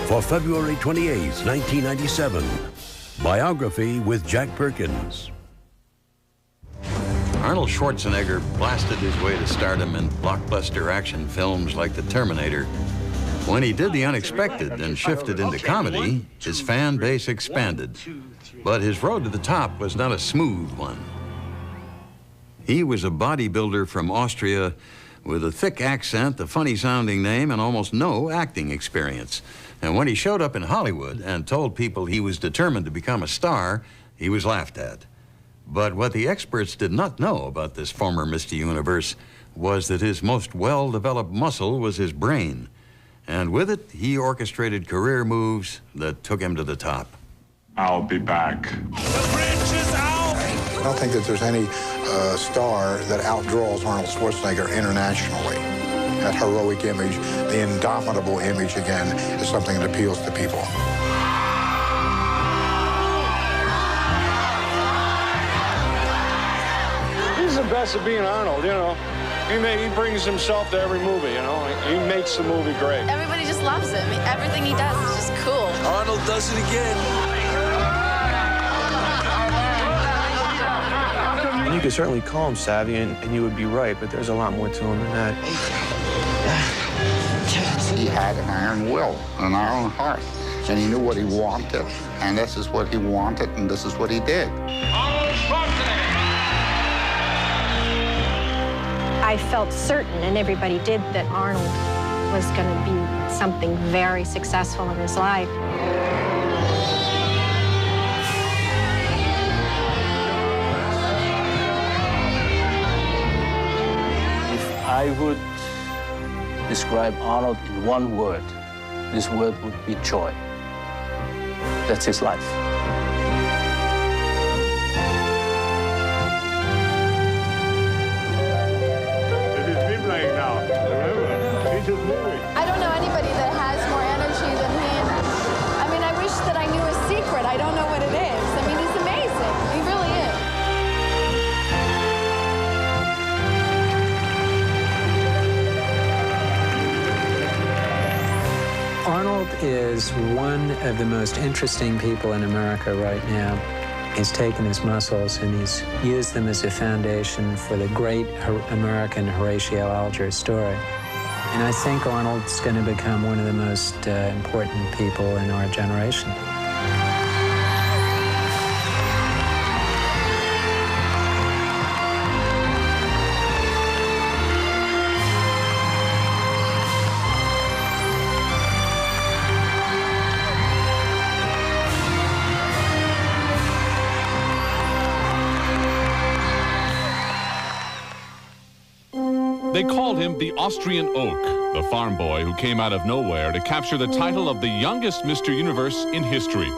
for February 28, 1997. Biography with Jack Perkins. Arnold Schwarzenegger blasted his way to stardom in blockbuster action films like The Terminator. When he did the unexpected and shifted into comedy, his fan base expanded. But his road to the top was not a smooth one. He was a bodybuilder from Austria with a thick accent, a funny-sounding name, and almost no acting experience. And when he showed up in Hollywood and told people he was determined to become a star, he was laughed at. But what the experts did not know about this former Mr. Universe was that his most well-developed muscle was his brain. And with it, he orchestrated career moves that took him to the top. I'll be back. The bridge is out! I don't think that there's any star that outdraws Arnold Schwarzenegger internationally. That heroic image, the indomitable image, again, is something that appeals to people. He's the best at being Arnold, you know. He brings himself to every movie, you know. He makes the movie great. Everybody just loves him. Everything he does is just cool. Arnold does it again. You could certainly call him savvy, and you would be right, but there's a lot more to him than that. He had an iron will, an iron heart, and he knew what he wanted, and this is what he wanted, and this is what he did. Arnold Schwarzenegger! I felt certain, and everybody did, that Arnold was going to be something very successful in his life. I would describe Arnold in one word. This word would be joy. That's his life. It is me playing now. Remember, he's just moving. I don't know anybody that has more energy than him. I mean, I wish that I knew his secret. I don't know what it is. I mean, he's amazing. He really is. Arnold is one of the most interesting people in America right now. He's taken his muscles and he's used them as a foundation for the great American Horatio Alger story. And I think Arnold's going to become one of the most important people in our generation. They called him the Austrian Oak, the farm boy who came out of nowhere to capture the title of the youngest Mr. Universe in history.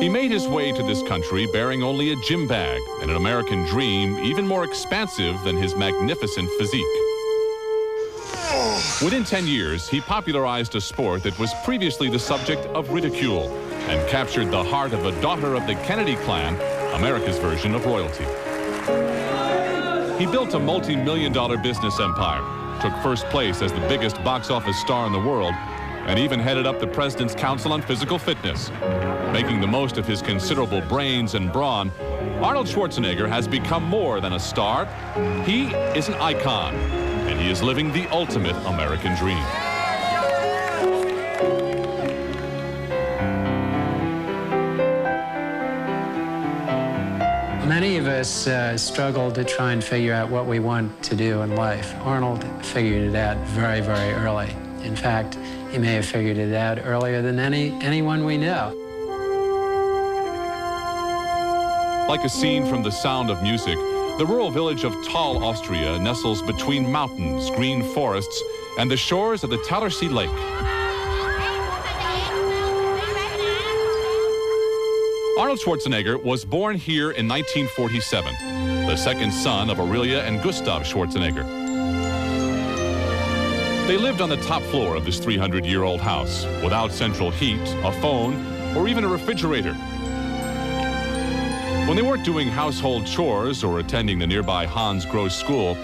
He made his way to this country bearing only a gym bag and an American dream even more expansive than his magnificent physique. Within 10 years, he popularized a sport that was previously the subject of ridicule and captured the heart of a daughter of the Kennedy clan, America's version of royalty. He built a multi-million-dollar business empire, took first place as the biggest box office star in the world, and even headed up the President's Council on Physical Fitness. Making the most of his considerable brains and brawn, Arnold Schwarzenegger has become more than a star. He is an icon, and he is living the ultimate American dream. Many of us struggle to try and figure out what we want to do in life. Arnold figured it out very, very early. In fact, he may have figured it out earlier than anyone we know. Like a scene from The Sound of Music, the rural village of Thal, Austria nestles between mountains, green forests, and the shores of the Talersee Lake. Arnold Schwarzenegger was born here in 1947, the second son of Aurelia and Gustav Schwarzenegger. They lived on the top floor of this 300-year-old house, without central heat, a phone, or even a refrigerator. When they weren't doing household chores or attending the nearby Hans Gross School,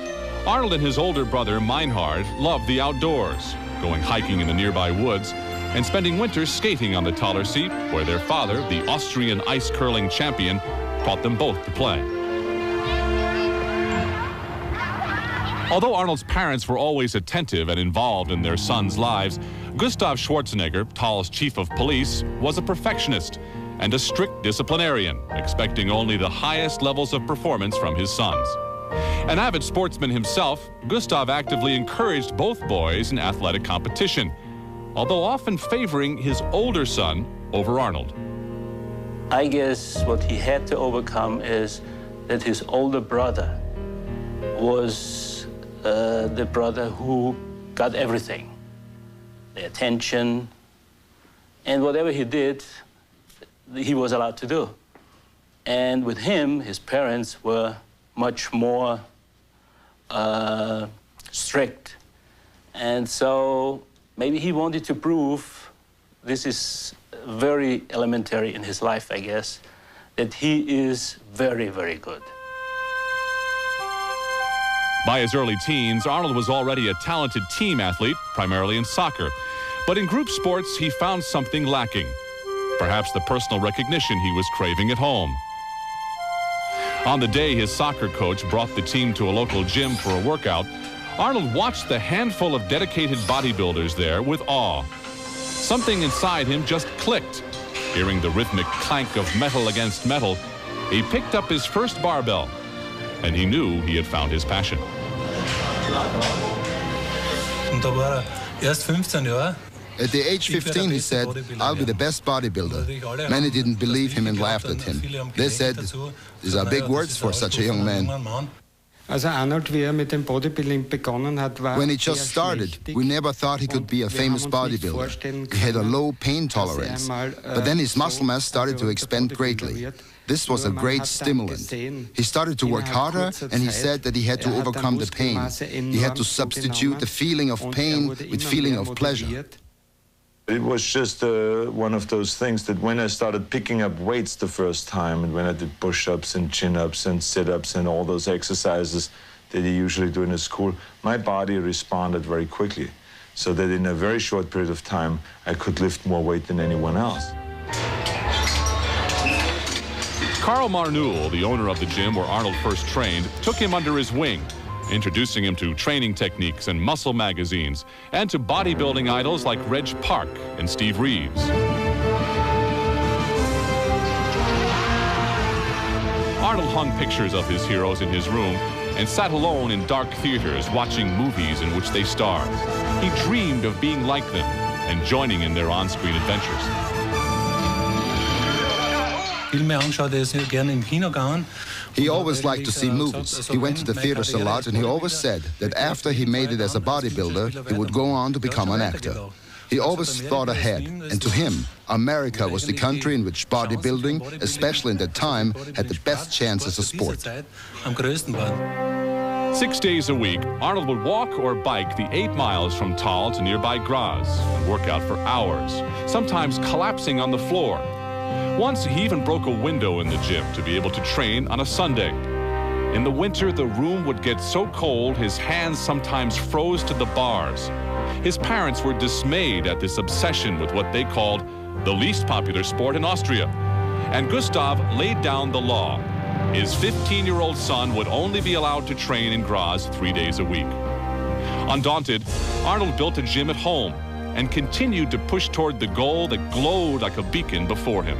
Arnold and his older brother, Meinhard, loved the outdoors. going hiking in the nearby woods, and spending winters skating on the taller seat, where their father, the Austrian ice curling champion, taught them both to play. Although Arnold's parents were always attentive and involved in their sons' lives, Gustav Schwarzenegger, Thal's chief of police, was a perfectionist and a strict disciplinarian, expecting only the highest levels of performance from his sons. An avid sportsman himself, Gustav actively encouraged both boys in athletic competition, although often favoring his older son over Arnold. I guess what he had to overcome is that his older brother was the brother who got everything, the attention, and whatever he did, he was allowed to do. And with him, his parents were much more strict. And so maybe he wanted to prove, this is very elementary in his life, I guess, that he is very, very good. By his early teens, Arnold was already a talented team athlete, primarily in soccer. But in group sports, he found something lacking. Perhaps the personal recognition he was craving at home. On the day his soccer coach brought the team to a local gym for a workout, Arnold watched the handful of dedicated bodybuilders there with awe. Something inside him just clicked. Hearing the rhythmic clank of metal against metal, he picked up his first barbell, and he knew he had found his passion. At the age 15, he said, "I'll be the best bodybuilder." Many didn't believe him and laughed at him. They said, "These are big words for such a young man." When he just started, we never thought he could be a famous bodybuilder. He had a low pain tolerance, but then his muscle mass started to expand greatly. This was a great stimulant. He started to work harder, and he said that he had to overcome the pain. He had to substitute the feeling of pain with feeling of pleasure. It was just one of those things that when I started picking up weights the first time, and when I did push-ups and chin-ups and sit-ups and all those exercises that you usually do in a school, my body responded very quickly, so that in a very short period of time, I could lift more weight than anyone else. Karl Marnul, the owner of the gym where Arnold first trained, took him under his wing, introducing him to training techniques and muscle magazines, and to bodybuilding idols like Reg Park and Steve Reeves. Arnold hung pictures of his heroes in his room and sat alone in dark theaters watching movies in which they starred. He dreamed of being like them and joining in their on-screen adventures. He always liked to see movies. He went to the theaters a lot, and he always said that after he made it as a bodybuilder, he would go on to become an actor. He always thought ahead, and to him, America was the country in which bodybuilding, especially in that time, had the best chance as a sport. 6 days a week, Arnold would walk or bike the 8 miles from Thal to nearby Graz and work out for hours, sometimes collapsing on the floor. Once, he even broke a window in the gym to be able to train on a Sunday. In the winter, the room would get so cold, his hands sometimes froze to the bars. His parents were dismayed at this obsession with what they called the least popular sport in Austria. And Gustav laid down the law. His 15-year-old son would only be allowed to train in Graz 3 days a week. Undaunted, Arnold built a gym at home and continued to push toward the goal that glowed like a beacon before him.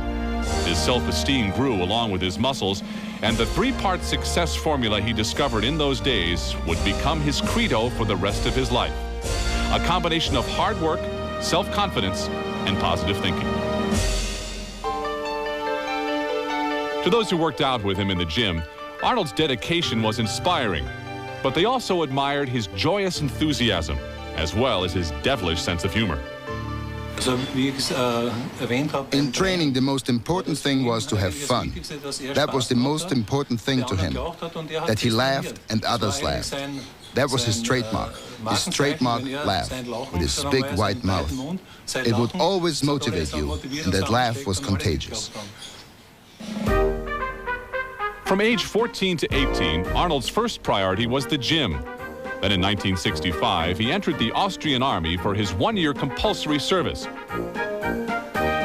His self-esteem grew along with his muscles, and the 3-part success formula he discovered in those days would become his credo for the rest of his life. A combination of hard work, self-confidence, and positive thinking. To those who worked out with him in the gym, Arnold's dedication was inspiring, but they also admired his joyous enthusiasm, as well as his devilish sense of humor. In training, the most important thing was to have fun. That was the most important thing to him, that he laughed and others laughed. That was his trademark laugh, with his big white mouth. It would always motivate you, and that laugh was contagious. From age 14 to 18, Arnold's first priority was the gym. Then in 1965, he entered the Austrian army for his one-year compulsory service.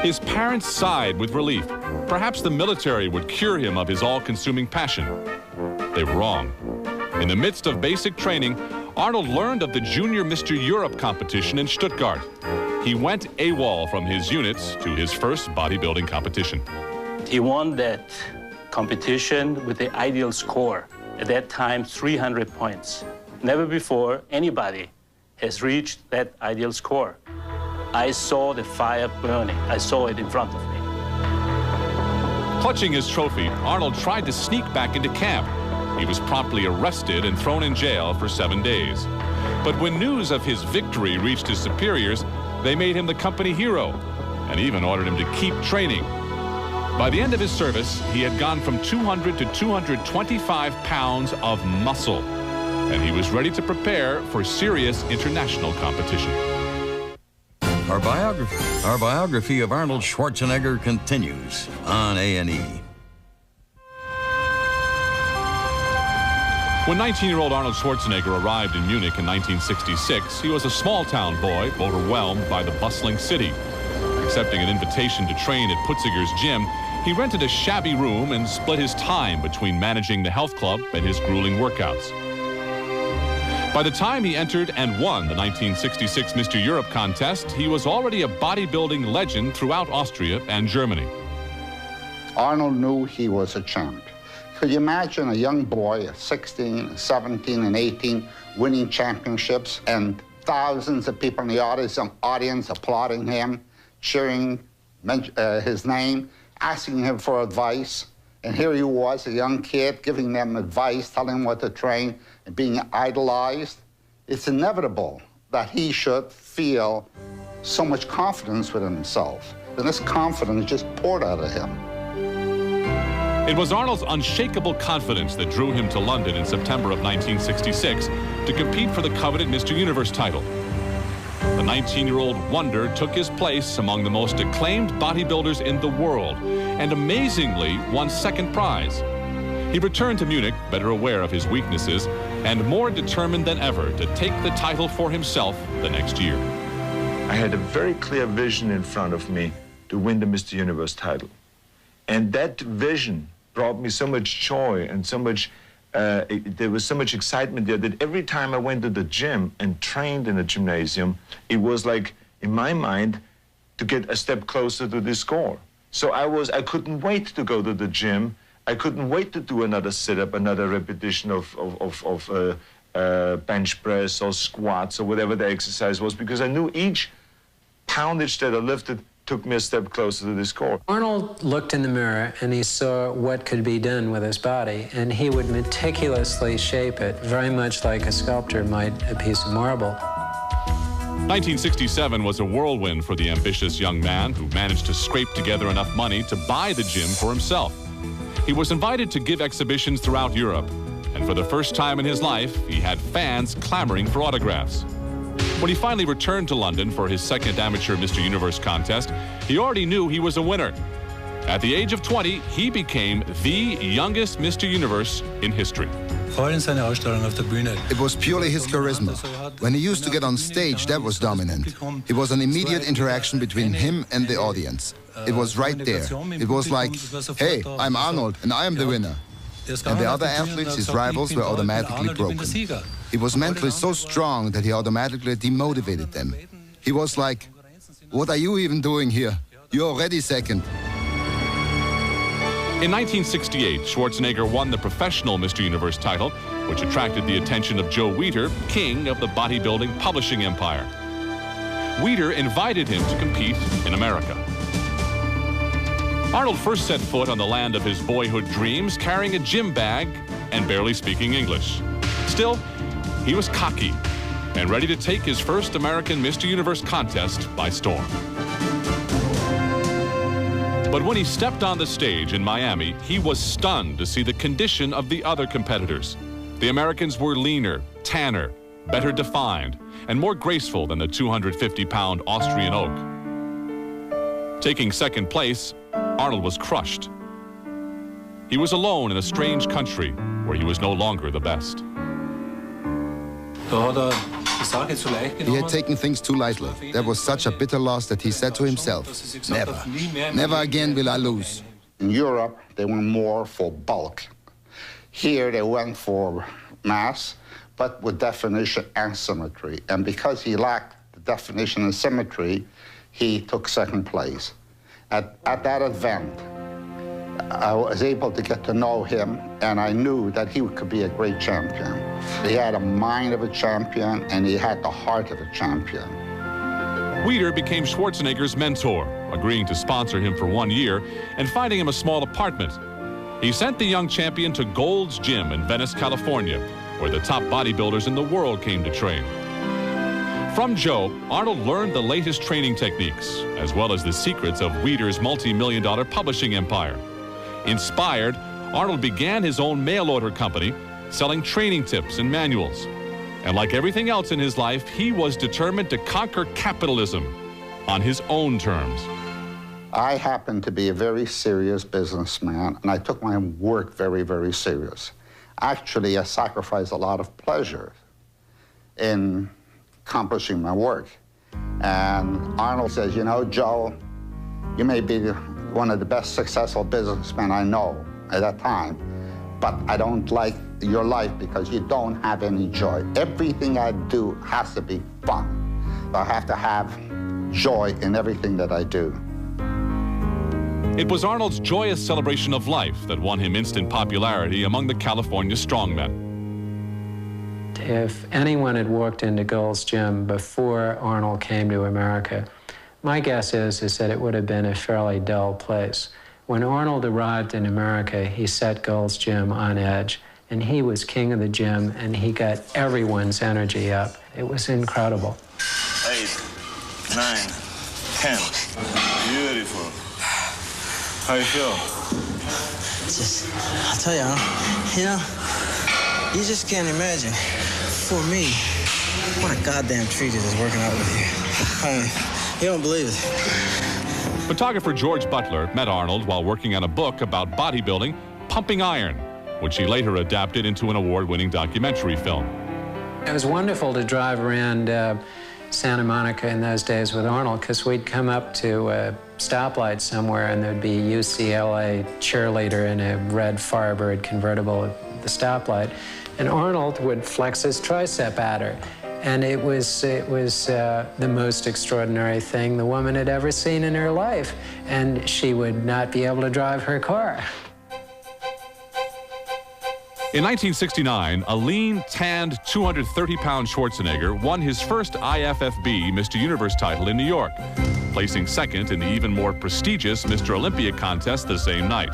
His parents sighed with relief. Perhaps the military would cure him of his all-consuming passion. They were wrong. In the midst of basic training, Arnold learned of the Junior Mr. Europe competition in Stuttgart. He went AWOL from his units to his first bodybuilding competition. He won that competition with the ideal score. At that time, 300 points. Never before anybody has reached that ideal score. I saw the fire burning. I saw it in front of me. Clutching his trophy, Arnold tried to sneak back into camp. He was promptly arrested and thrown in jail for 7 days. But when news of his victory reached his superiors, they made him the company hero and even ordered him to keep training. By the end of his service, he had gone from 200 to 225 pounds of muscle, and he was ready to prepare for serious international competition. Our biography of Arnold Schwarzenegger continues on A&E. When 19-year-old Arnold Schwarzenegger arrived in Munich in 1966, he was a small-town boy overwhelmed by the bustling city. Accepting an invitation to train at Putziger's gym, he rented a shabby room and split his time between managing the health club and his grueling workouts. By the time he entered and won the 1966 Mr. Europe contest, he was already a bodybuilding legend throughout Austria and Germany. Arnold knew he was a champ. Could you imagine a young boy at 16, 17, and 18 winning championships and thousands of people in the audience applauding him, cheering his name, asking him for advice? And here he was, a young kid, giving them advice, telling them what to train, and being idolized. It's inevitable that he should feel so much confidence within himself. And this confidence just poured out of him. It was Arnold's unshakable confidence that drew him to London in September of 1966 to compete for the coveted Mr. Universe title. The 19-year-old wonder took his place among the most acclaimed bodybuilders in the world and amazingly won second prize. He returned to Munich, better aware of his weaknesses and more determined than ever to take the title for himself the next year. I had a very clear vision in front of me to win the Mr. Universe title. And that vision brought me so much joy and so much, there was so much excitement there that every time I went to the gym and trained in a gymnasium, it was like, in my mind, to get a step closer to this score. So I couldn't wait to go to the gym. I couldn't wait to do another sit-up, another repetition of bench press or squats or whatever the exercise was, because I knew each poundage that I lifted took me a step closer to this score. Arnold looked in the mirror and he saw what could be done with his body, and he would meticulously shape it, very much like a sculptor might a piece of marble. 1967 was a whirlwind for the ambitious young man who managed to scrape together enough money to buy the gym for himself. He was invited to give exhibitions throughout Europe, and for the first time in his life, he had fans clamoring for autographs. When he finally returned to London for his second amateur Mr. Universe contest, he already knew he was a winner. At the age of 20, he became the youngest Mr. Universe in history. It was purely his charisma. When he used to get on stage, that was dominant. It was an immediate interaction between him and the audience. It was right there. It was like, hey, I'm Arnold and I am the winner. And the other athletes, his rivals, were automatically broken. He was mentally so strong that he automatically demotivated them. He was like, what are you even doing here? You're already second. In 1968, Schwarzenegger won the professional Mr. Universe title, which attracted the attention of Joe Weider, king of the bodybuilding publishing empire. Weider invited him to compete in America. Arnold first set foot on the land of his boyhood dreams carrying a gym bag and barely speaking English. Still, he was cocky and ready to take his first American Mr. Universe contest by storm. But when he stepped on the stage in Miami, he was stunned to see the condition of the other competitors. The Americans were leaner, tanner, better defined, and more graceful than the 250-pound Austrian oak. Taking second place, Arnold was crushed. He was alone in a strange country where he was no longer the best. He had taken things too lightly. That was such a bitter loss that he said to himself, never again will I lose. In Europe, they went more for bulk. Here, they went for mass, but with definition and symmetry. And because he lacked the definition and symmetry, he took second place. At that event, I was able to get to know him, and I knew that he could be a great champion. He had a mind of a champion, and he had the heart of a champion. Weider became Schwarzenegger's mentor, agreeing to sponsor him for 1 year and finding him a small apartment. He sent the young champion to Gold's Gym in Venice, California, where the top bodybuilders in the world came to train. From Joe, Arnold learned the latest training techniques, as well as the secrets of Weider's multi-million-dollar publishing empire. Inspired, Arnold began his own mail-order company, selling training tips and manuals. And like everything else in his life, he was determined to conquer capitalism on his own terms. I happen to be a very serious businessman, and I took my work very, very serious. Actually, I sacrificed a lot of pleasure in accomplishing my work. And Arnold says, you know, Joe, you may be one of the best successful businessmen I know at that time, but I don't like your life because you don't have any joy. Everything I do has to be fun. I have to have joy in everything that I do. It was Arnold's joyous celebration of life that won him instant popularity among the California strongmen. If anyone had walked into Gold's Gym before Arnold came to America, my guess is that it would have been a fairly dull place. When Arnold arrived in America, he set Gold's Gym on edge, and he was king of the gym, and he got everyone's energy up. It was incredible. 8, 9, 10. Beautiful. How you feel? I'll tell you, you know, you just can't imagine, for me, what a goddamn treat it is working out with you. I mean, you don't believe it. Photographer George Butler met Arnold while working on a book about bodybuilding, Pumping Iron, which he later adapted into an award-winning documentary film. It was wonderful to drive around Santa Monica in those days with Arnold, because we'd come up to a stoplight somewhere and there'd be a UCLA cheerleader in a red Firebird convertible at the stoplight, and Arnold would flex his tricep at her. And it was the most extraordinary thing the woman had ever seen in her life, and she would not be able to drive her car. In 1969, a lean, tanned, 230-pound Schwarzenegger won his first IFFB Mr. Universe title in New York, placing second in the even more prestigious Mr. Olympia contest the same night.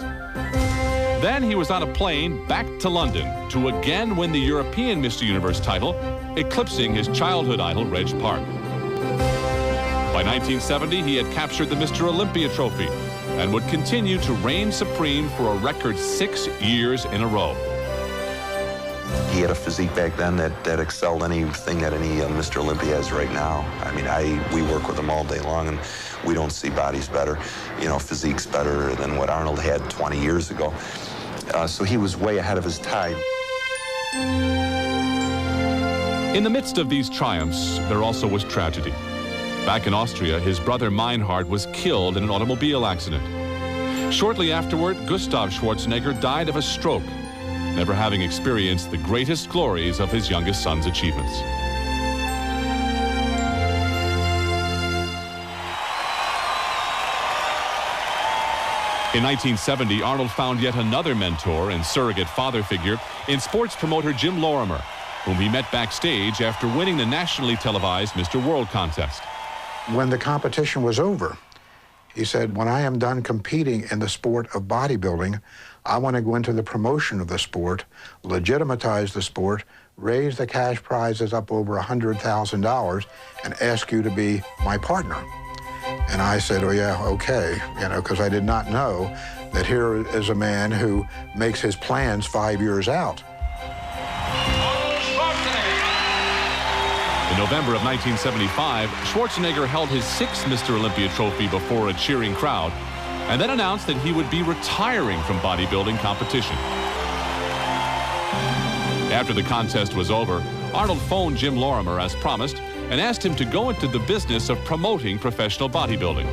Then he was on a plane back to London to again win the European Mr. Universe title, eclipsing his childhood idol, Reg Park. By 1970, he had captured the Mr. Olympia trophy and would continue to reign supreme for a record 6 years in a row. He had a physique back then that excelled anything that any Mr. Olympia has right now. I mean, we work with him all day long, and we don't see bodies better, you know, physiques better than what Arnold had 20 years ago. So he was way ahead of his time. In the midst of these triumphs, there also was tragedy. Back in Austria, his brother Meinhard was killed in an automobile accident. Shortly afterward, Gustav Schwarzenegger died of a stroke, never having experienced the greatest glories of his youngest son's achievements. In 1970, Arnold found yet another mentor and surrogate father figure in sports promoter Jim Lorimer, whom he met backstage after winning the nationally televised Mr. World contest. When the competition was over, he said, when I am done competing in the sport of bodybuilding, I want to go into the promotion of the sport, legitimatize the sport, raise the cash prizes up over $100,000, and ask you to be my partner. And I said, oh yeah, okay, you know, because I did not know that here is a man who makes his plans 5 years out. In November of 1975, Schwarzenegger held his 6th Mr. Olympia trophy before a cheering crowd, and then announced that he would be retiring from bodybuilding competition. After the contest was over, Arnold phoned Jim Lorimer as promised and asked him to go into the business of promoting professional bodybuilding.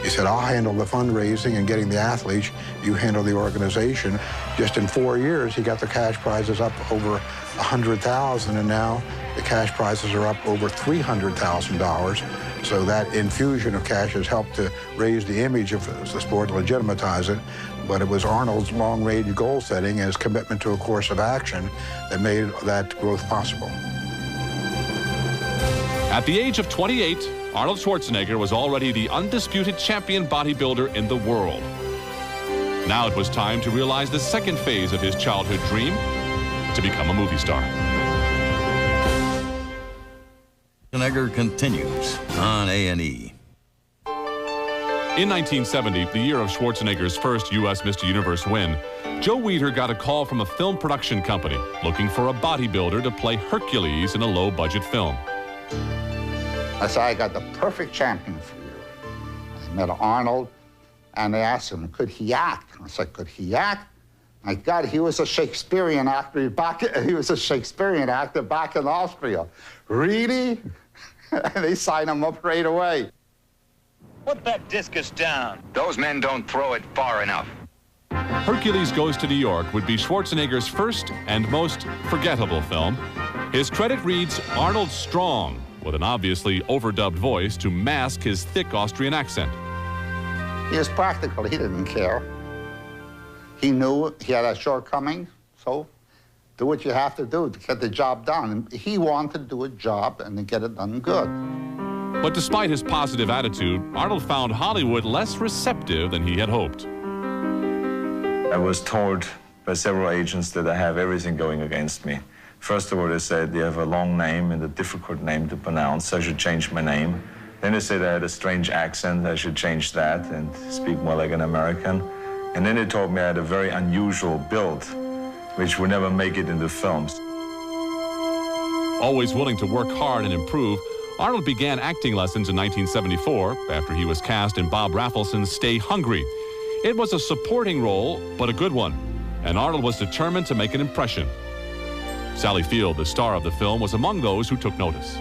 He said, I'll handle the fundraising and getting the athletes, you handle the organization. Just in 4 years, he got the cash prizes up over $100,000, and now the cash prizes are up over $300,000. So that infusion of cash has helped to raise the image of the sport, legitimize it. But it was Arnold's long-range goal setting and his commitment to a course of action that made that growth possible. At the age of 28, Arnold Schwarzenegger was already the undisputed champion bodybuilder in the world. Now it was time to realize the second phase of his childhood dream, to become a movie star. Schwarzenegger continues on A&E. In 1970, the year of Schwarzenegger's first U.S. Mr. Universe win, Joe Weider got a call from a film production company looking for a bodybuilder to play Hercules in a low-budget film. I said, I got the perfect champion for you. I met Arnold, and they asked him, could he act? I said, could he act? My God, he was a Shakespearean actor he was a Shakespearean actor back in Austria. Really? And they signed him up right away. Put that discus down. Those men don't throw it far enough. Hercules Goes to New York would be Schwarzenegger's first and most forgettable film. His credit reads Arnold Strong, with an obviously overdubbed voice to mask his thick Austrian accent. He was practical. He didn't care. He knew he had a shortcoming, so do what you have to do to get the job done. He wanted to do a job and to get it done good. But despite his positive attitude, Arnold found Hollywood less receptive than he had hoped. I was told by several agents that I have everything going against me. First of all, they said, you have a long name and a difficult name to pronounce, so I should change my name. Then they said I had a strange accent, I should change that and speak more like an American. And then they told me I had a very unusual build, which would never make it into films. Always willing to work hard and improve, Arnold began acting lessons in 1974 after he was cast in Bob Raffleson's Stay Hungry. It was a supporting role, but a good one, and Arnold was determined to make an impression. Sally Field, the star of the film, was among those who took notice.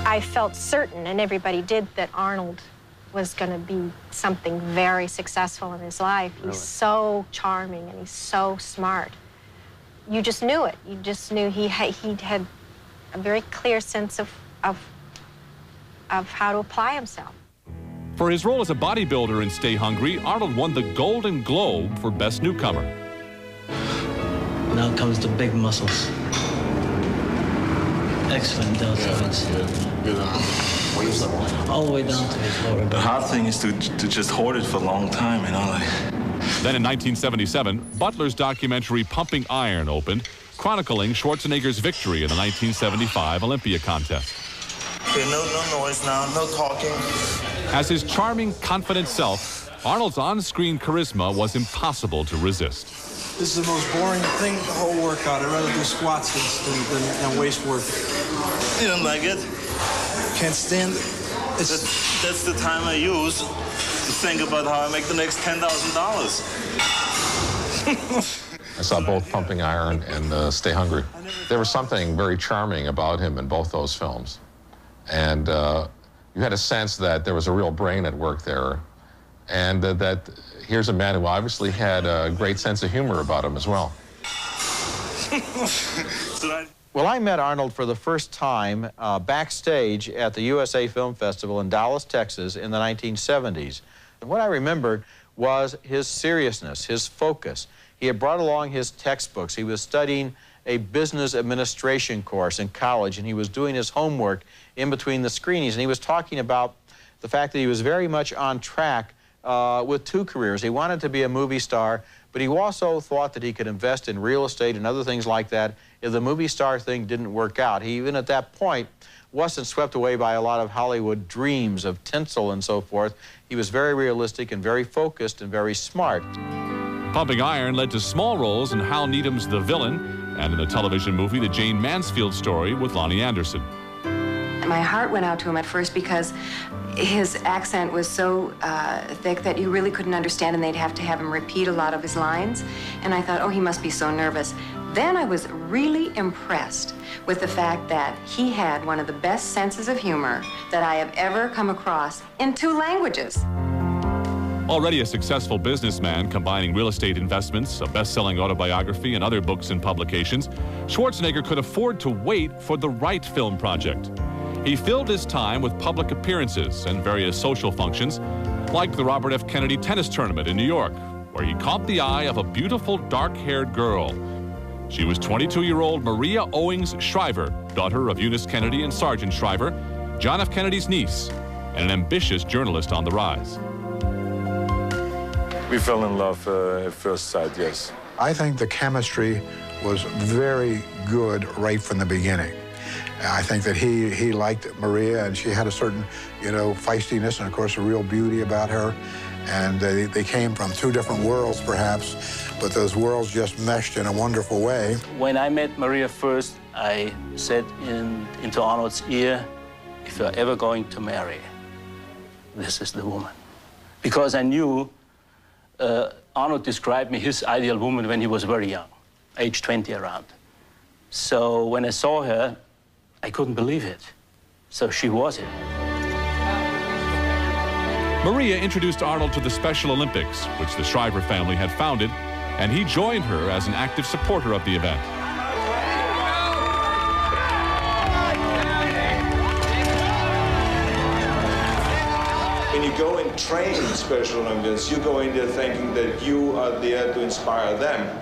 I felt certain, and everybody did, that Arnold was going to be something very successful in his life. Really? He's so charming and he's so smart. You just knew it. You just knew he had a very clear sense of how to apply himself. For his role as a bodybuilder in Stay Hungry, Arnold won the Golden Globe for Best Newcomer. Now comes the big muscles. Excellent deltoids. All the way down to his lower back. The hard thing is to just hold it for a long time, you know, like. Then in 1977, Butler's documentary Pumping Iron opened, chronicling Schwarzenegger's victory in the 1975 Olympia contest. Okay, no noise now, no talking. As his charming, confident self, Arnold's on-screen charisma was impossible to resist. This is the most boring thing, the whole workout. I'd rather do squats than waist work. You don't like it? Can't stand it. That's the time I use to think about how I make the next $10,000. I saw both Pumping Iron and Stay Hungry. There was something very charming about him in both those films. And you had a sense that there was a real brain at work there, and that here's a man who obviously had a great sense of humor about him as well. Well, I met Arnold for the first time backstage at the USA Film Festival in Dallas, Texas in the 1970s. And what I remembered was his seriousness, his focus. He had brought along his textbooks. He was studying a business administration course in college, and he was doing his homework in between the screenings. And he was talking about the fact that he was very much on track with two careers. He wanted to be a movie star, but he also thought that he could invest in real estate and other things like that if the movie star thing didn't work out. He, even at that point, wasn't swept away by a lot of Hollywood dreams of tinsel and so forth. He was very realistic and very focused and very smart. Pumping Iron led to small roles in Hal Needham's The Villain and in the television movie The Jane Mansfield Story with Lonnie Anderson. My heart went out to him at first because his accent was so thick that you really couldn't understand, and they'd have to have him repeat a lot of his lines. And I thought, oh, he must be so nervous. Then I was really impressed with the fact that he had one of the best senses of humor that I have ever come across in 2 languages. Already a successful businessman combining real estate investments, a best-selling autobiography, and other books and publications, Schwarzenegger could afford to wait for the right film project. He filled his time with public appearances and various social functions, like the Robert F. Kennedy tennis tournament in New York, where he caught the eye of a beautiful dark-haired girl. She was 22-year-old Maria Owings Shriver, daughter of Eunice Kennedy and Sergeant Shriver, John F. Kennedy's niece, and an ambitious journalist on the rise. We fell in love at first sight, yes. I think the chemistry was very good right from the beginning. I think that he liked Maria, and she had a certain, feistiness and, of course, a real beauty about her. And they came from 2 different worlds, perhaps, but those worlds just meshed in a wonderful way. When I met Maria first, I said into Arnold's ear, if you're ever going to marry, this is the woman. Because I knew Arnold described me his ideal woman when he was very young, age 20 around. So when I saw her, I couldn't believe it. So she was it. Maria introduced Arnold to the Special Olympics, which the Shriver family had founded, and he joined her as an active supporter of the event. When you go and train in Special Olympians, you go in there thinking that you are there to inspire them,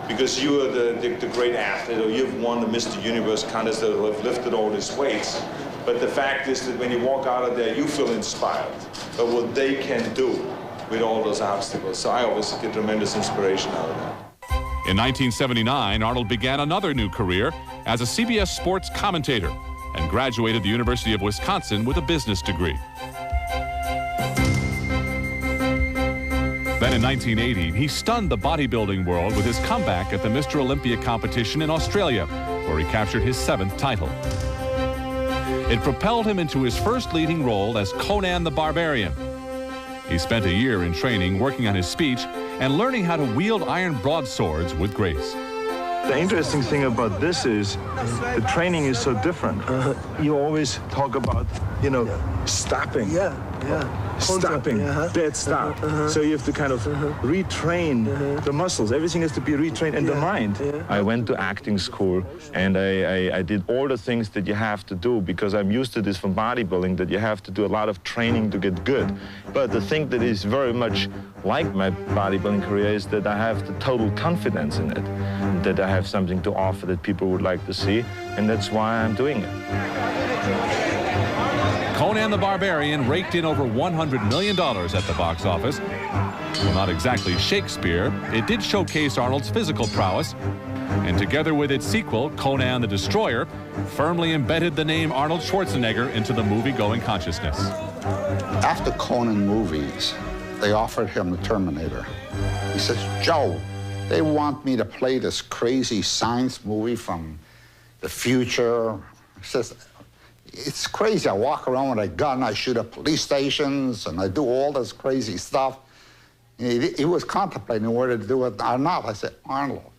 because you are the great athlete, or you've won the Mr. Universe contest that have lifted all these weights. But the fact is that when you walk out of there, you feel inspired by what they can do with all those obstacles. So I always get tremendous inspiration out of that. In 1979, Arnold began another new career as a CBS sports commentator and graduated the University of Wisconsin with a business degree. Then in 1980, he stunned the bodybuilding world with his comeback at the Mr. Olympia competition in Australia, where he captured his 7th title. It propelled him into his first leading role as Conan the Barbarian. He spent a year in training, working on his speech and learning how to wield iron broadswords with grace. The interesting thing about this is the training is so different. You always talk about, stopping. Stopping, dead stop. So you have to kind of retrain the muscles. Everything has to be retrained in the mind. I went to acting school, and I did all the things that you have to do, because I'm used to this from bodybuilding, that you have to do a lot of training to get good. But the thing that is very much like my bodybuilding career is that I have the total confidence in it, that I have something to offer that people would like to see, and that's why I'm doing it. Conan the Barbarian raked in over $100 million at the box office. Well, not exactly Shakespeare, it did showcase Arnold's physical prowess, and together with its sequel, Conan the Destroyer, firmly embedded the name Arnold Schwarzenegger into the movie-going consciousness. After Conan movies, they offered him the Terminator. He says, Joe, they want me to play this crazy science movie from the future. He says, it's crazy. I walk around with a gun, I shoot at police stations, and I do all this crazy stuff. He was contemplating whether to do it or not. I said, Arnold,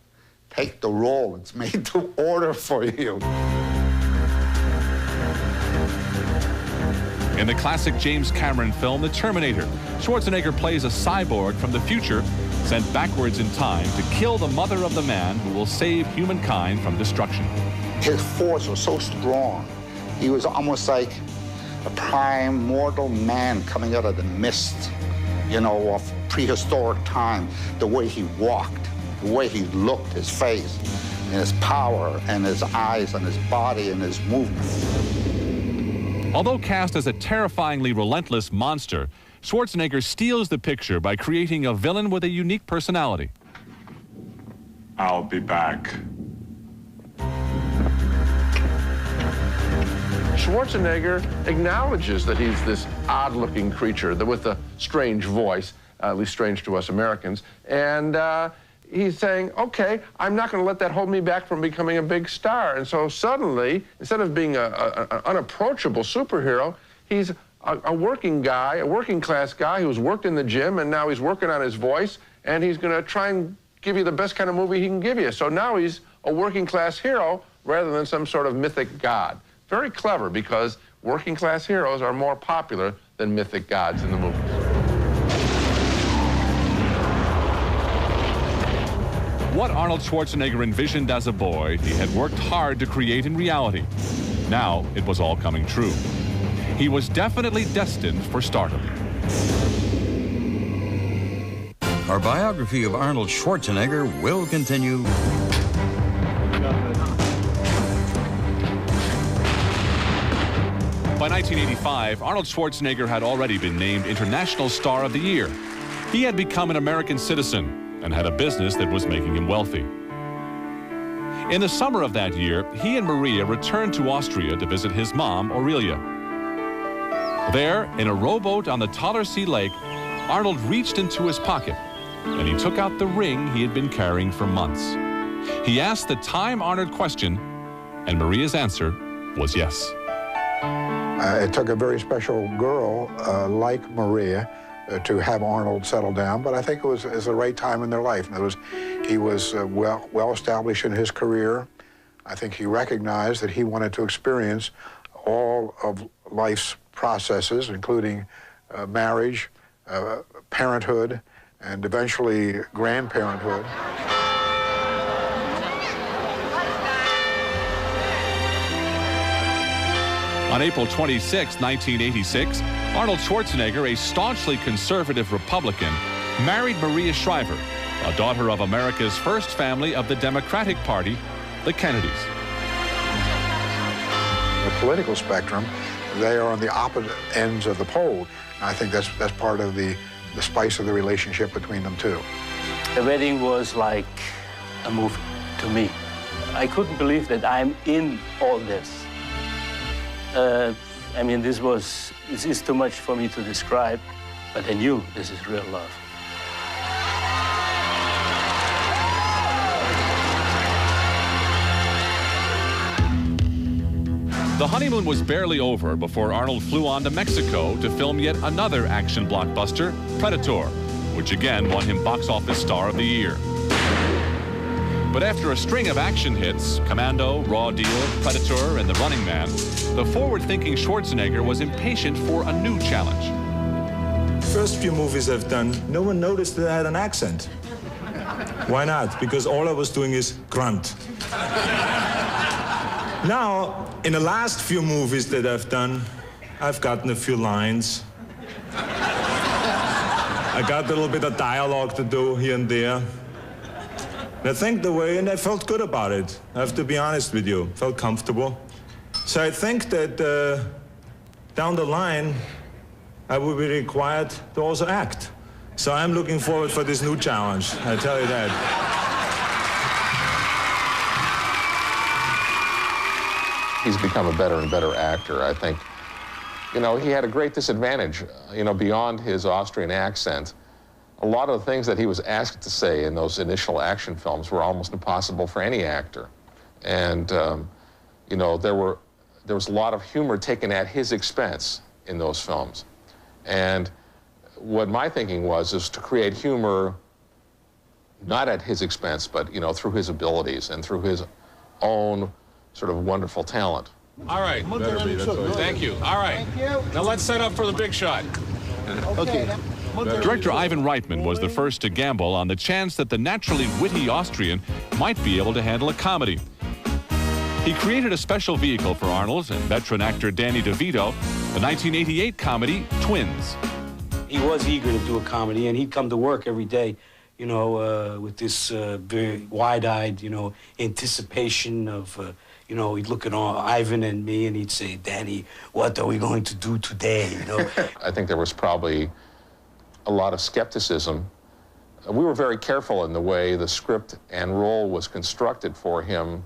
take the role. It's made to order for you. In the classic James Cameron film, The Terminator, Schwarzenegger plays a cyborg from the future sent backwards in time to kill the mother of the man who will save humankind from destruction. His force was so strong. He was almost like a prime mortal man coming out of the mist, of prehistoric time. The way he walked, the way he looked, his face, and his power, and his eyes, and his body, and his movement. Although cast as a terrifyingly relentless monster, Schwarzenegger steals the picture by creating a villain with a unique personality. I'll be back. Schwarzenegger acknowledges that he's this odd-looking creature with a strange voice, at least strange to us Americans, and he's saying, okay, I'm not going to let that hold me back from becoming a big star. And so suddenly, instead of being an unapproachable superhero, he's a working guy, a working class guy who's worked in the gym, and now he's working on his voice, and he's going to try and give you the best kind of movie he can give you. So now he's a working class hero rather than some sort of mythic god. Very clever, because working class heroes are more popular than mythic gods in the movies. What Arnold Schwarzenegger envisioned as a boy, he had worked hard to create in reality. Now it was all coming true. He was definitely destined for stardom. Our biography of Arnold Schwarzenegger will continue. By 1985, Arnold Schwarzenegger had already been named International Star of the Year. He had become an American citizen and had a business that was making him wealthy. In the summer of that year, he and Maria returned to Austria to visit his mom, Aurelia. There, in a rowboat on the Thallersee Lake, Arnold reached into his pocket and he took out the ring he had been carrying for months. He asked the time-honored question, and Maria's answer was yes. It took a very special girl like Maria to have Arnold settle down, but I think it was the right time in their life. In other words, he was well established in his career. I think he recognized that he wanted to experience all of life's processes, including marriage, parenthood, and eventually grandparenthood. On April 26, 1986, Arnold Schwarzenegger, a staunchly conservative Republican, married Maria Shriver, a daughter of America's first family of the Democratic Party, the Kennedys. The political spectrum, they are on the opposite ends of the pole. And I think that's part of the spice of the relationship between them two. The wedding was like a movie to me. I couldn't believe that I'm in all this. I mean, this is too much for me to describe, but I knew this is real love. The honeymoon was barely over before Arnold flew on to Mexico to film yet another action blockbuster, Predator, which again won him Box Office Star of the Year. But after a string of action hits, Commando, Raw Deal, Predator, and The Running Man, the forward-thinking Schwarzenegger was impatient for a new challenge. First few movies I've done, no one noticed that I had an accent. Why not? Because all I was doing is grunt. Now, in the last few movies that I've done, I've gotten a few lines. I got a little bit of dialogue to do here and there. And I think and I felt good about it. I have to be honest with you, felt comfortable. So I think that down the line, I will be required to also act. So I'm looking forward for this new challenge, I tell you that. He's become a better and better actor. I think, you know, he had a great disadvantage, you know, beyond his Austrian accent. A lot of the things that he was asked to say in those initial action films were almost impossible for any actor. And, you know, there was a lot of humor taken at his expense in those films. And what my thinking was is to create humor not at his expense, but, you know, through his abilities and through his own sort of wonderful talent. All right. Thank you. All right. Now let's set up for the big shot. Okay. Director Ivan Reitman was the first to gamble on the chance that the naturally witty Austrian might be able to handle a comedy. He created a special vehicle for Arnold and veteran actor Danny DeVito, the 1988 comedy Twins. He was eager to do a comedy, and he'd come to work every day, you know, with this very wide-eyed, you know, anticipation of, you know, he'd look at Ivan and me, and he'd say, "Danny, what are we going to do today?" You know. I think there was probably a lot of skepticism. We were very careful in the way the script and role was constructed for him,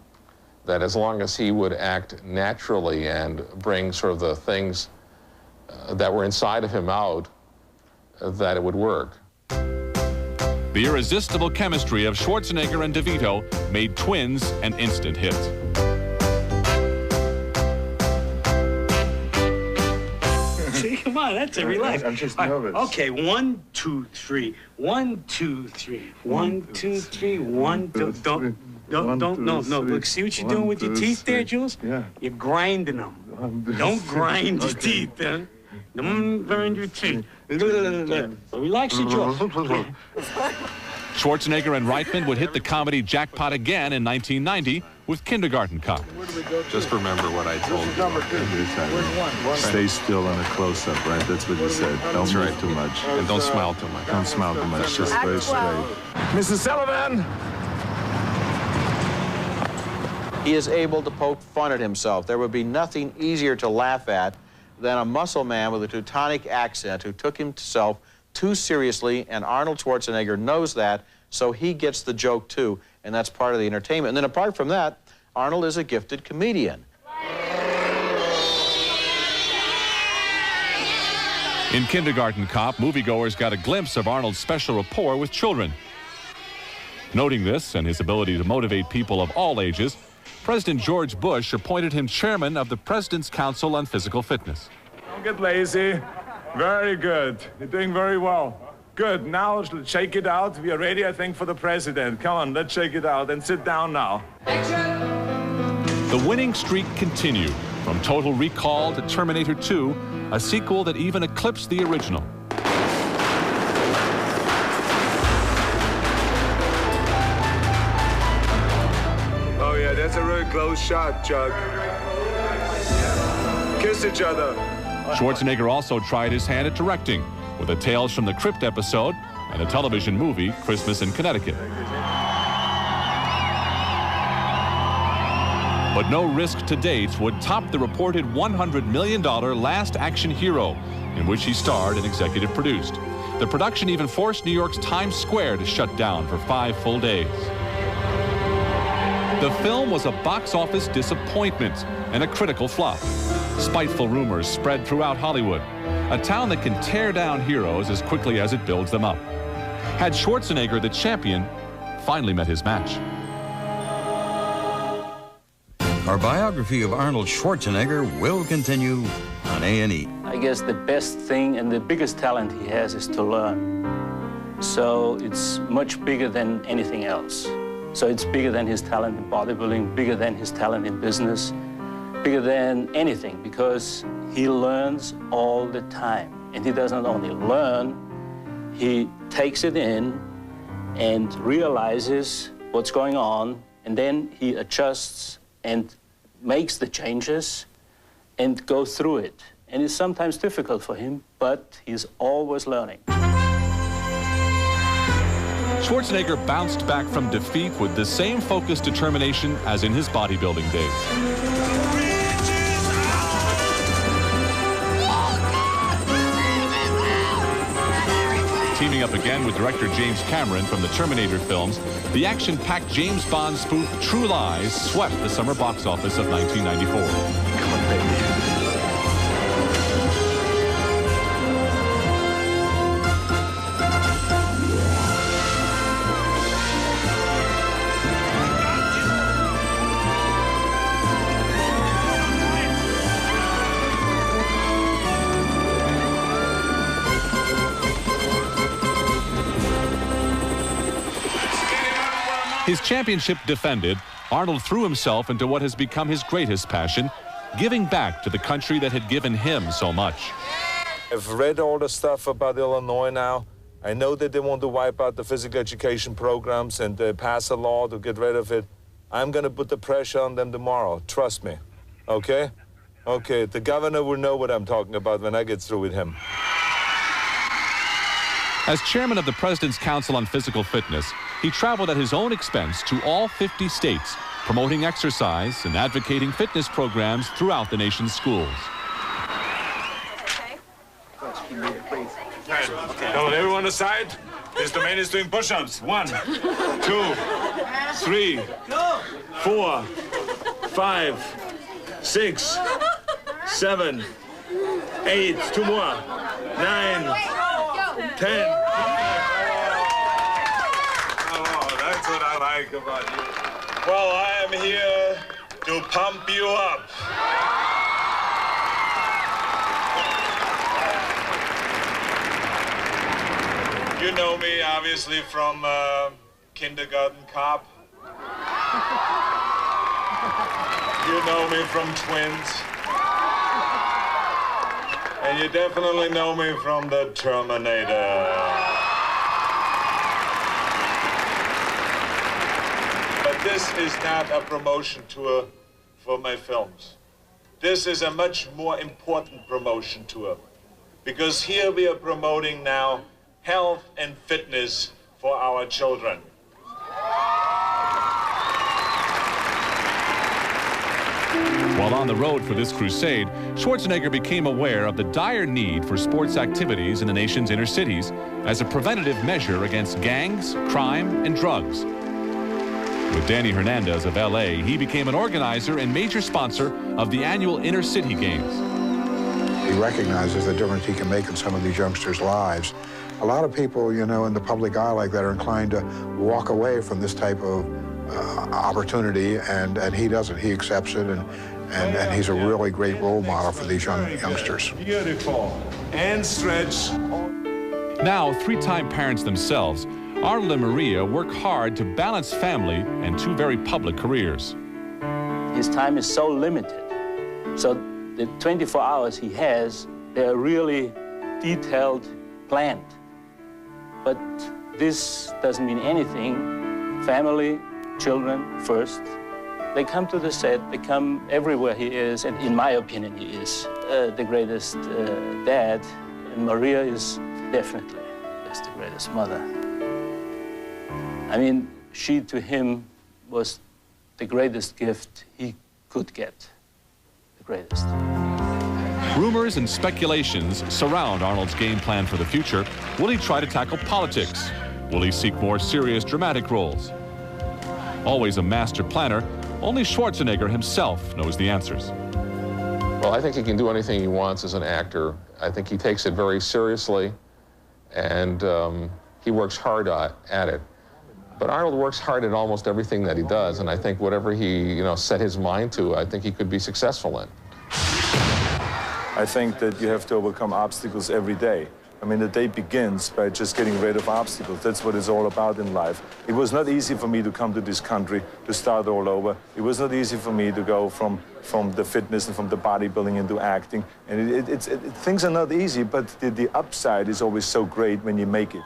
that as long as he would act naturally and bring sort of the things that were inside of him out, that it would work. The irresistible chemistry of Schwarzenegger and DeVito made Twins an instant hit. See, come That's a relax. I'm just nervous. Okay, 1, 2, 3. 1, 2, 3. 1, 2, 3. 1, 2. No. Look, see what you're doing with your teeth there, Jules? Yeah. You're grinding them. Don't grind your teeth, huh? Don't grind your teeth. Relax your jaw. Schwarzenegger and Reitman would hit the comedy jackpot again in 1990 with Kindergarten Cop. Just remember what I told you. Stay still in a close-up, right? That's what you said. Don't move too much. And don't smile too much. Don't smile too much. Just very straight. Mrs. Sullivan! He is able to poke fun at himself. There would be nothing easier to laugh at than a muscle man with a Teutonic accent who took himself too seriously, and Arnold Schwarzenegger knows that, so he gets the joke too, and that's part of the entertainment. And then apart from that, Arnold is a gifted comedian. In Kindergarten Cop, moviegoers got a glimpse of Arnold's special rapport with children. Noting this and his ability to motivate people of all ages, President George Bush appointed him chairman of the President's Council on Physical Fitness. Don't get lazy. Very good. You're doing very well. Good. Now let's shake it out. We are ready, I think, for the president. Come on, let's shake it out and sit down now. The winning streak continued, from Total Recall to Terminator 2, a sequel that even eclipsed the original. Oh, yeah, that's a really close shot, Chuck. Kiss each other. Schwarzenegger also tried his hand at directing, with a Tales from the Crypt episode and a television movie, Christmas in Connecticut. But no risk to date would top the reported $100 million Last Action Hero, in which he starred and executive produced. The production even forced New York's Times Square to shut down for 5 full days. The film was a box office disappointment and a critical flop. Spiteful rumors spread throughout Hollywood, a town that can tear down heroes as quickly as it builds them up. Had Schwarzenegger, the champion, finally met his match? Our biography of Arnold Schwarzenegger will continue on A&E. I guess the best thing and the biggest talent he has is to learn. So it's much bigger than anything else. So it's bigger than his talent in bodybuilding, bigger than his talent in business, bigger than anything, because he learns all the time. And he doesn't only learn, he takes it in and realizes what's going on, and then he adjusts and makes the changes and goes through it. And it's sometimes difficult for him, but he's always learning. Schwarzenegger bounced back from defeat with the same focused determination as in his bodybuilding days. Teaming up again with director James Cameron from the Terminator films, the action-packed James Bond spoof True Lies swept the summer box office of 1994. Come on, baby. His championship defended, Arnold threw himself into what has become his greatest passion, giving back to the country that had given him so much. I've read all the stuff about Illinois now. I know that they want to wipe out the physical education programs and pass a law to get rid of it. I'm going to put the pressure on them tomorrow. Trust me. Okay? Okay, the governor will know what I'm talking about when I get through with him. As chairman of the President's Council on Physical Fitness, he traveled at his own expense to all 50 states, promoting exercise and advocating fitness programs throughout the nation's schools. Now, everyone aside. Mr. Man is doing push-ups. 1, 2, 3, 4, 5, 6, 7, 8. 2 more. 9, 10. Oh, that's what I like about you. Well, I am here to pump you up. You know me, obviously, from Kindergarten Cop. You know me from Twins. And you definitely know me from the Terminator. But this is not a promotion tour for my films. This is a much more important promotion tour, because here we are promoting now health and fitness for our children. While on the road for this crusade, Schwarzenegger became aware of the dire need for sports activities in the nation's inner cities as a preventative measure against gangs, crime, and drugs. With Danny Hernandez of LA, he became an organizer and major sponsor of the annual Inner City Games. He recognizes the difference he can make in some of these youngsters' lives. A lot of people, you know, in the public eye like that are inclined to walk away from this type of opportunity, and he doesn't. He accepts it, and he's a really great role model for these youngsters. Beautiful. And stretch. Now, three-time parents themselves, Arnold and Maria work hard to balance family and two very public careers. His time is so limited, so the 24 hours he has, they're really detailed, planned. But this doesn't mean anything. Family, children first. They come to the set, they come everywhere he is, and in my opinion, he is the greatest dad, and Maria is definitely the greatest mother. I mean, she to him was the greatest gift he could get, the greatest. Rumors and speculations surround Arnold's game plan for the future. Will he try to tackle politics? Will he seek more serious dramatic roles? Always a master planner, only Schwarzenegger himself knows the answers. Well, I think he can do anything he wants as an actor. I think he takes it very seriously, and he works hard at it. But Arnold works hard at almost everything that he does, and I think whatever he, set his mind to, I think he could be successful in. I think that you have to overcome obstacles every day. I mean, the day begins by just getting rid of obstacles. That's what it's all about in life. It was not easy for me to come to this country, to start all over. It was not easy for me to go from the fitness and from the bodybuilding into acting. And things are not easy, but the upside is always so great when you make it.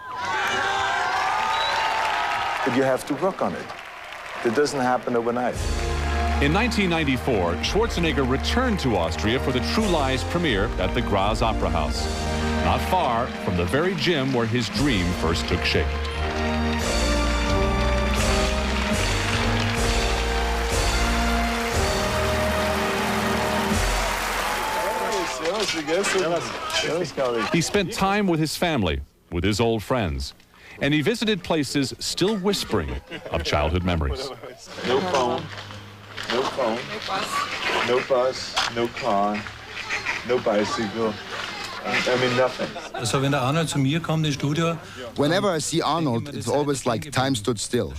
But you have to work on it. It doesn't happen overnight. In 1994, Schwarzenegger returned to Austria for the True Lies premiere at the Graz Opera House, not far from the very gym where his dream first took shape. He spent time with his family, with his old friends, and he visited places still whispering of childhood memories. No phone, no phone, no bus, no car, no bicycle. I mean, nothing. Whenever I see Arnold, it's always like time stood still.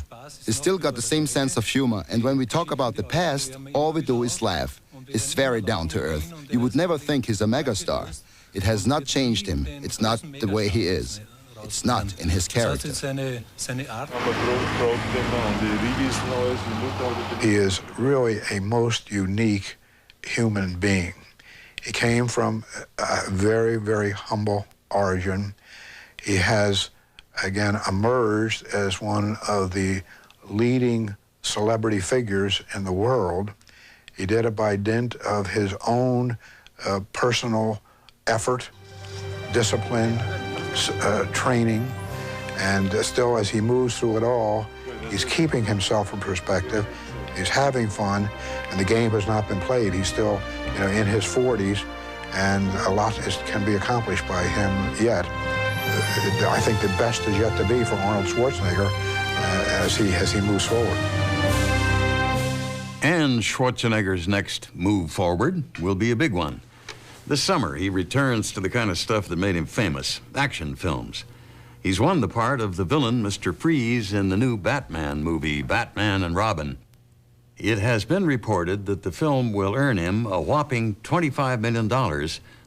He's still got the same sense of humor, and when we talk about the past, all we do is laugh. He's very down to earth. You would never think he's a megastar. It has not changed him. It's not the way he is. It's not in his character. He is really a most unique human being. He came from a very, very humble origin. He has, again, emerged as one of the leading celebrity figures in the world. He did it by dint of his own personal effort, discipline, training, and still as he moves through it all, he's keeping himself in perspective, he's having fun, and the game has not been played. He's still, in his 40s, and a lot can be accomplished by him yet. I think the best is yet to be for Arnold Schwarzenegger as he moves forward. And Schwarzenegger's next move forward will be a big one. This summer, he returns to the kind of stuff that made him famous, action films. He's won the part of the villain, Mr. Freeze, in the new Batman movie, Batman and Robin. It has been reported that the film will earn him a whopping $25 million,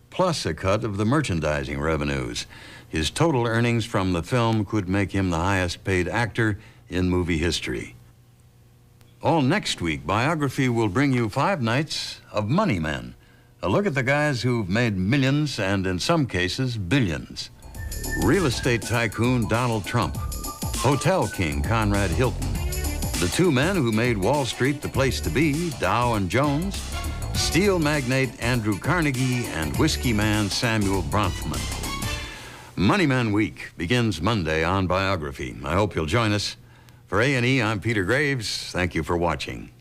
plus a cut of the merchandising revenues. His total earnings from the film could make him the highest paid actor in movie history. All next week, Biography will bring you 5 nights of money men. A look at the guys who've made millions and, in some cases, billions. Real estate tycoon Donald Trump, hotel king Conrad Hilton, the 2 men who made Wall Street the place to be, Dow and Jones, steel magnate Andrew Carnegie, and whiskey man Samuel Bronfman. Money Men Week begins Monday on Biography. I hope you'll join us. For A&E, I'm Peter Graves. Thank you for watching.